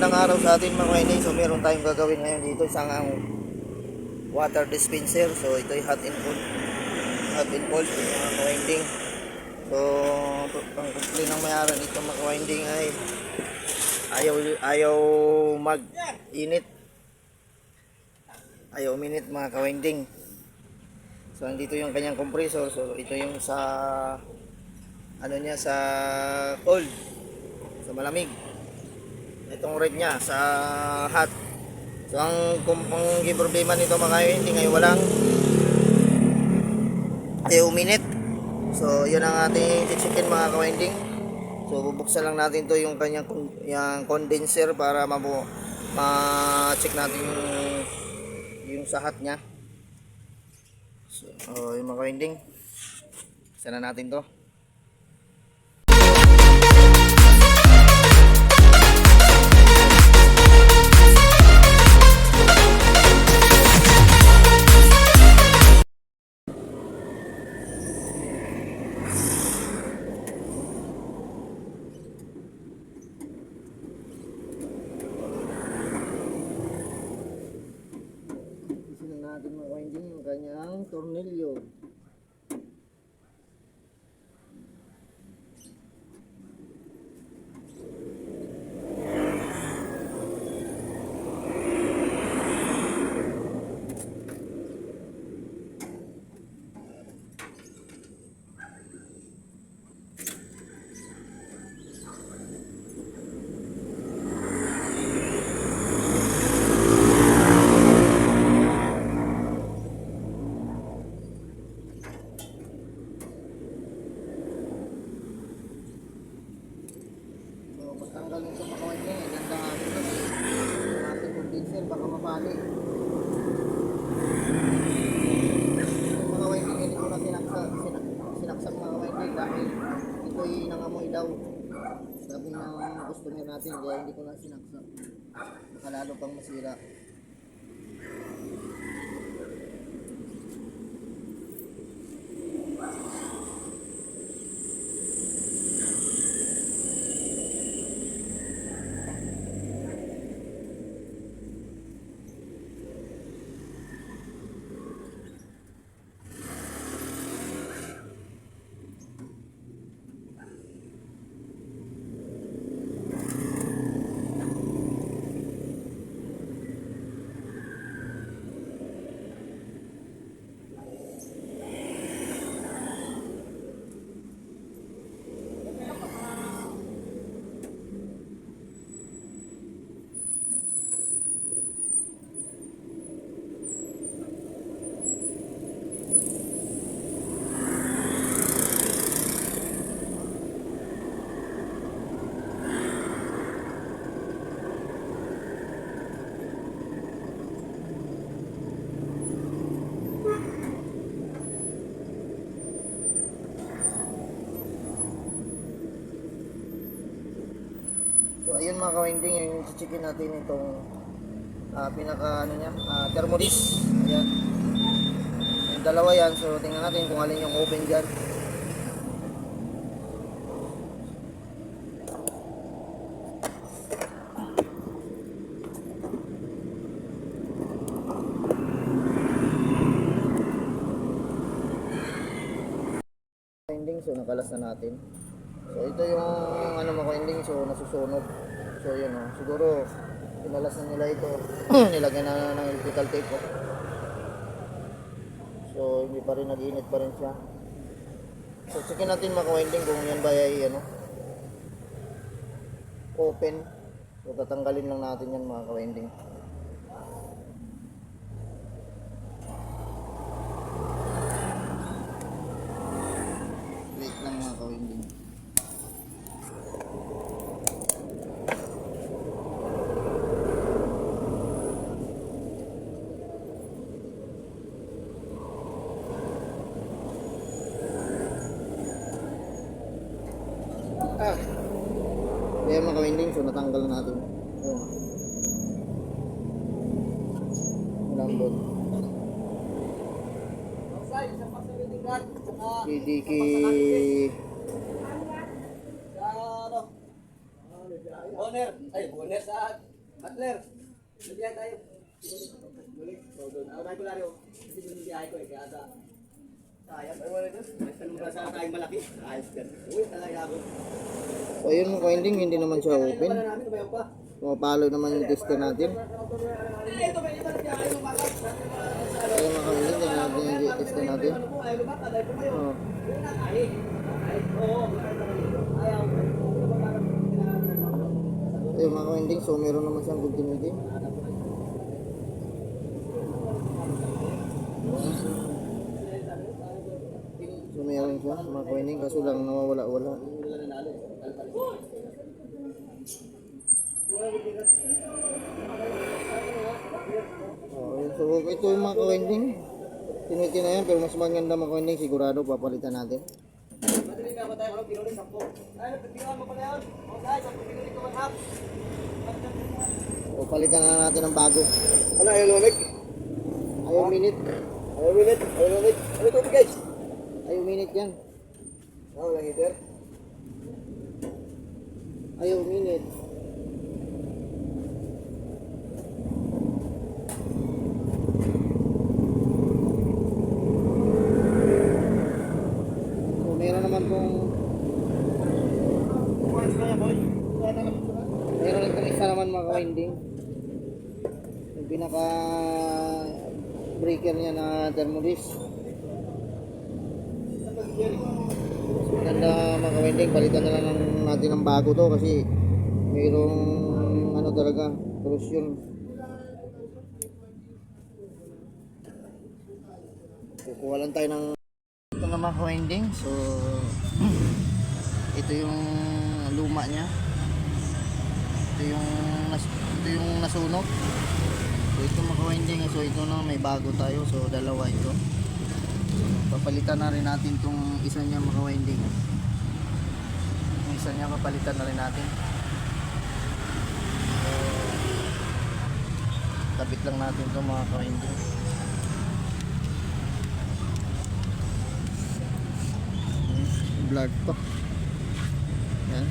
Ng araw sa atin mga kainay, so meron tayong gagawin ngayon dito, isang water dispenser. So ito ay hot and cold mga kawinding. So ang complaint ng mayari nito mga kawinding ay ayaw mag-init, ayaw uminit mga kawinding. So andito yung kanyang compressor. So ito yung sa ano niya, sa cold, sa malamig. Itong red niya sa hot. So ang problema nito mga kawinding ay walang uminit. So yun ang ating chichikin mga kawinding. So bubuksan lang natin to yung kanyang yung condenser para ma-check natin yung sa hot niya. So yung mga kawinding, sana natin to. Natin mga kawinding yung kanyang tornilyo. Tanggalin sa mga kawinding, ganda nga ito yung ating condenser, baka mapali. Yung mga kawinding, hindi ko na sinaksak mga kawinding dahil ito'y nangamoy daw, sabi ng customer natin, kaya hindi ko na sinaksak, baka lalo pang masira. So ayun mga kawinding, yung chichikin natin itong pinaka ano niya, thermodis. Ayan. Yung dalawa yan, so tingnan natin kung alin yung open dyan. So nakalas na natin. So ito yung ano mga kawinding, so nasusunog. So yun siguro pinalas na nila ito. Nilagyan na ng electrical tape . So hindi pa rin nag-init pa rin siya. So checkin natin mga kawinding kung yan ba ay open. So tatanggalin lang natin yan mga kawinding. Wait lang mga kawinding. Kaya mga kawinding, so natanggal na natin. Lambot. Diki. Boner. Ay, boner saan? Butler, nabiyahe tayo. Balik, doon. Ako tayo pala rin. Kasi doon yung biyahe ko eh, kaya ata. Sayang, ay wala dyan. Tanong ba sa tayong malaki? Ayos ka. Uy, talaga ako. So ayun mga ka-winding, hindi naman siya open. Wala namin, tumayo pa. Pumapalo naman yung tester natin. Ito ba yung biyahe mo bakit? Ayun mga ka-winding, tingnan natin yung tester natin. Ano po, ayaw lumakad, ayaw tumayo. Oh. Yun na, kahit. Oo, ayaw. Ayun mga ka-winding, so meron naman siyang continuity. So meron siya mga ka-winding, kaso lang nawawala-wala. Oh, yun. So ito yung mga ka-winding. Tinuti na yan, pero mas maganda mga ka-winding, sigurado papalitan natin. Madali ka ba tayo? Ano, pinulit 10. Ay, nagpipilihan mo pala yun. O guys, ang pinulit ko 1/2. So palitan na natin ng bago. Ano, ayaw lumig? Ayaw minute. Ayaw minute? Ayaw lumig? Ano ito guys? Ayaw minute yan. Ano, walang heater? Ayaw minute. So meron naman pong meron itong isa naman mga ka-winding. Yung pinaka breaker niya na thermodisc. Maganda mga ka-winding, palitan na lang natin ng bago to kasi mayroong ano talaga, corrosion. Kukuha lang tayo ng ito nga mga ka-winding. So ito yung luma niya. Ito yung nasunog. So ito mga ka-winding, so ito na may bago tayo. So dalawa ito. Papalitan na rin natin tong isa niya mga ka-winding. Yung isa niya papalitan na rin natin. So kabit lang natin to mga ka-winding. Blood pa. Yan.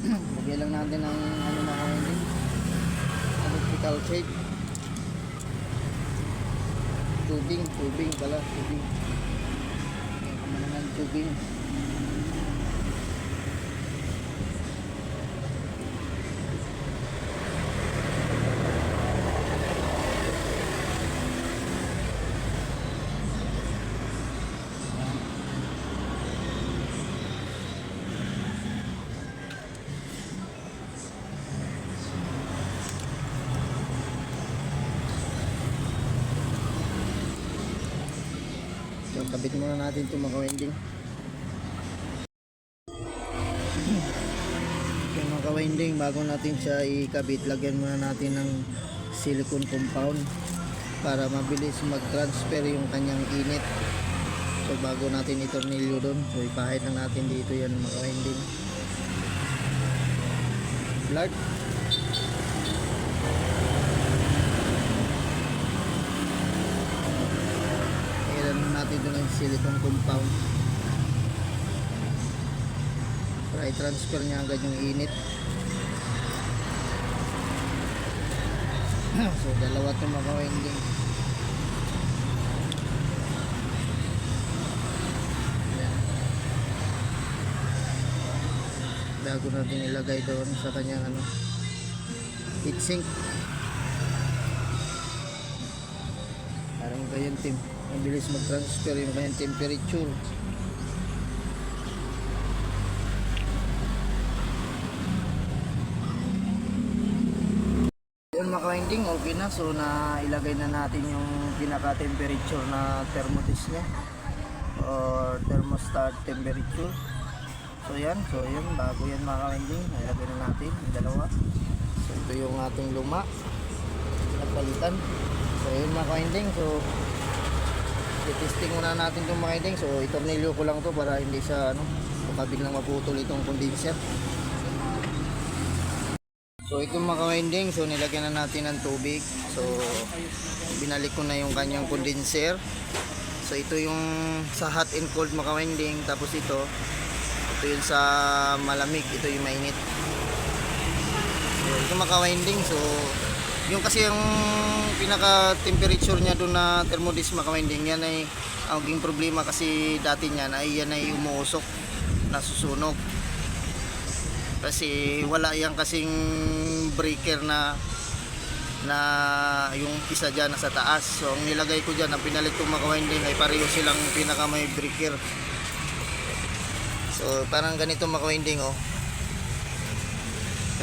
Lagyan lang natin ng ano mga ka-winding, electrical tape. Tubing pala, tubing. Lagyan ka muna ng tubing. So, kabit muna natin ito mga ka-winding. So, mga ka-winding, bago natin siya ikabit, lagyan muna natin ng silicone compound para mabilis mag-transfer yung kanyang init. So bago natin itornilyo doon, so ipahid lang natin dito yan mga ka-winding. Plug. Natin doon ang silicone compound para i-transfer niya agad yung init. So dalawa itong mga ka-winding. Bago natin ilagay doon sa kanyang ano, heatsink. Parang ganyan team, mabilis mag-transfer yung kanyang temperature. Yun yun mga ka-winding, okay na. So na ilagay na natin yung pinaka temperature na thermodis niya or thermostat temperature. So yan bago yan mga ka-winding, ilagay na natin yung dalawa. So ito yung ating luma napalitan. So yun mga ka-winding, so i-testing muna natin itong mga ka-winding. So itornilyo ko lang to para hindi siya baka biglang maputol itong condenser. So itong mga ka-winding, so nilagyan na natin ng tubig. So binalik ko na yung kanyang condenser. So ito yung sa hot and cold mga ka-winding, tapos ito yung sa malamig, ito yung mainit. So ito mga ka-winding, so yung kasi yung pinaka temperature niya doon na thermodis mga ka-winding, yan ay ang naging problema kasi dati niyan ay yan ay umuusok, nasusunog. Kasi wala yang kasing breaker na yung isa dyan nasa taas. So ang nilagay ko dyan, ang pinalit ko mga ka-winding ay pareho silang pinaka may breaker. So parang ganito mga ka-winding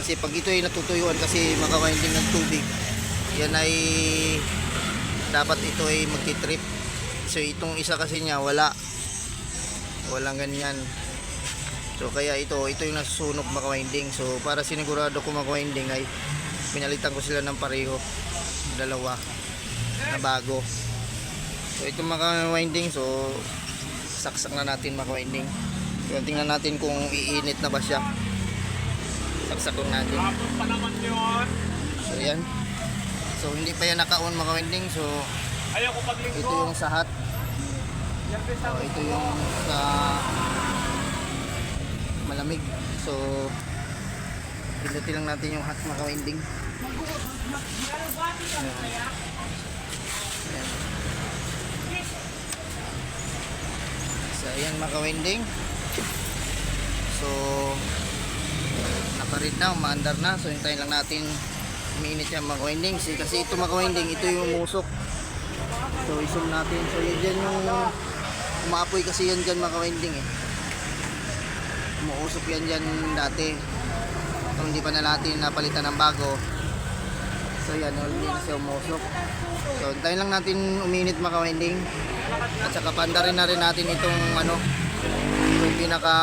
kasi pag ito ay natutuyuan kasi mga ka-winding ng tubig, yan ay dapat ito ay magti-trip. So itong isa kasi niya walang ganyan. So kaya ito yung nasusunog mga ka-winding. So para sinigurado ko mga ka-winding ay pinalitan ko sila ng pareho, dalawa na bago. So ito mga ka-winding, so saksak na natin mga ka-winding. So tingnan natin kung iinit na ba siya. Saksak lang natin. So yan. So hindi pa yan naka-on mga ka-winding. So ito yung sa hot. So ito yung sa malamig. So pindutin lang natin yung hot mga ka-winding. So ayan mga ka-winding. So naka-read na, umaandar na. So hintayin lang natin minute yan mga ka-winding. Kasi ito mga ka-winding, ito yung umusok. So i-zoom natin. So yun dyan yung umaapoy kasi yan dyan mga ka-winding umuusok yan dyan dati. So hindi pa na natin napalitan ng bago. So yan, hindi na siya umusok. So hintayin lang natin uminit mga ka-winding. At saka pandarin na rin natin itong yung pinaka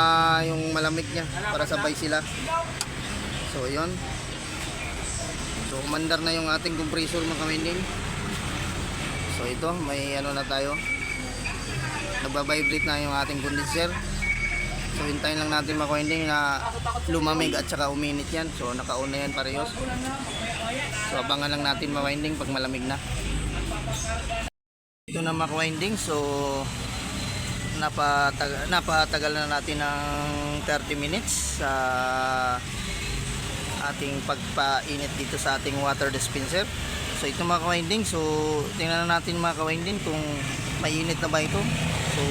yung malamig niya para sabay sila. So yun. So umandar na yung ating compressor mga ka-winding. So ito, may na tayo. Nagba-vibrate na yung ating condenser. So hintayin lang natin mga ka-winding na lumamig at saka uminit yan. So naka-on na yan parehos. So abangan lang natin mga ka-winding pag malamig na. Ito na mga ka-winding. So napatagal na natin ng 30 minutes sa ating pagpainit dito sa ating water dispenser. So ito mga ka-winding, so tingnan na natin mga ka-winding kung mainit na ba ito. So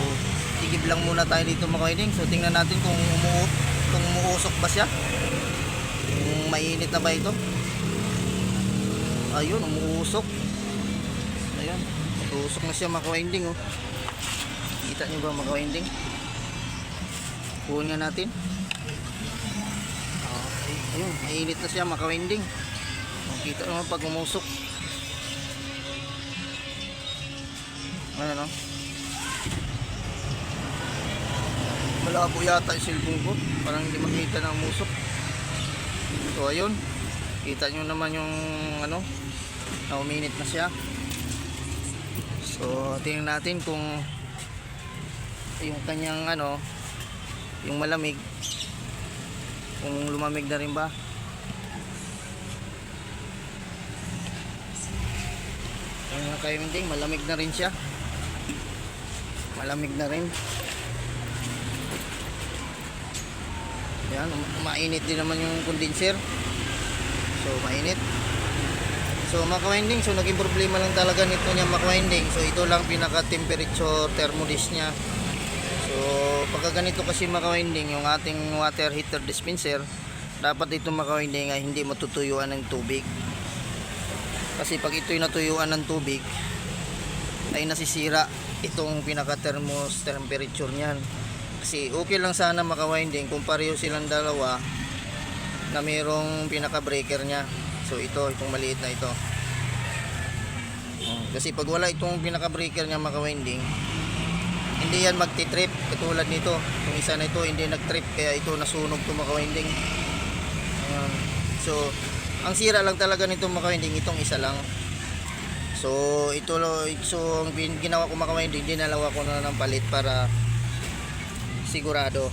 tigib lang muna tayo dito mga ka-winding. So tingnan natin kung umuusok ba siya, kung mainit na ba ito. Ayun, umuusok. Ayun, umuusok na siya mga ka-winding Kita nyo ba mga ka-winding? Puhon nga natin. Ayun, mainit na siya mga ka-winding. Kita naman pag umusok. Ano malabo yata yung cellphone ko, parang hindi makita na umusok. So ayun, kita nyo naman yung na uminit na siya. So tingnan natin kung yung kanyang yung malamig, kung lumamig na rin ba. Ayun kayo hindi, malamig na rin siya. Malamig na rin. Yan, mainit din naman yung condenser. So mainit. So mga ka-winding, so naging problema lang talaga nito niya mga ka-winding. So ito lang pinaka temperature thermodis niya. So pagka ganito kasi mga ka-winding, yung ating water heater dispenser, dapat ito mga ka-winding ay hindi matutuyuan ng tubig. Kasi pag ito'y natuyuan ng tubig ay nasisira itong pinaka thermos temperature niyan. Kasi okay lang sana mga ka-winding kung pareho silang dalawa na mayroong pinaka breaker niya. So So itong maliit na ito. Kasi pag wala itong pinaka breaker niya mga ka-winding, hindi yan magti-trip katulad nito. Itong isa na ito hindi nag-trip kaya ito nasunog to mga ka-winding. So ang sira lang talaga nito mga ka-winding, itong isa lang. So ang ginawa ko mga ka-winding, dinalawa ko na ng palit para sigurado,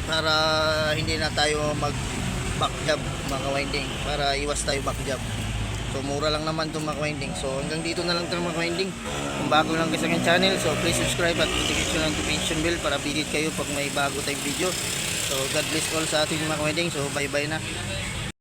para hindi na tayo mag backjab mga ka-winding, para iwas tayo backjab. So mura lang naman itong mga ka-winding. So hanggang dito na lang ito mga ka-winding. Kung bago lang kayo sa aking channel, so please subscribe at notification bell para update kayo pag may bago tayong video. So God bless all sa ating mga ka-winding. So bye bye na.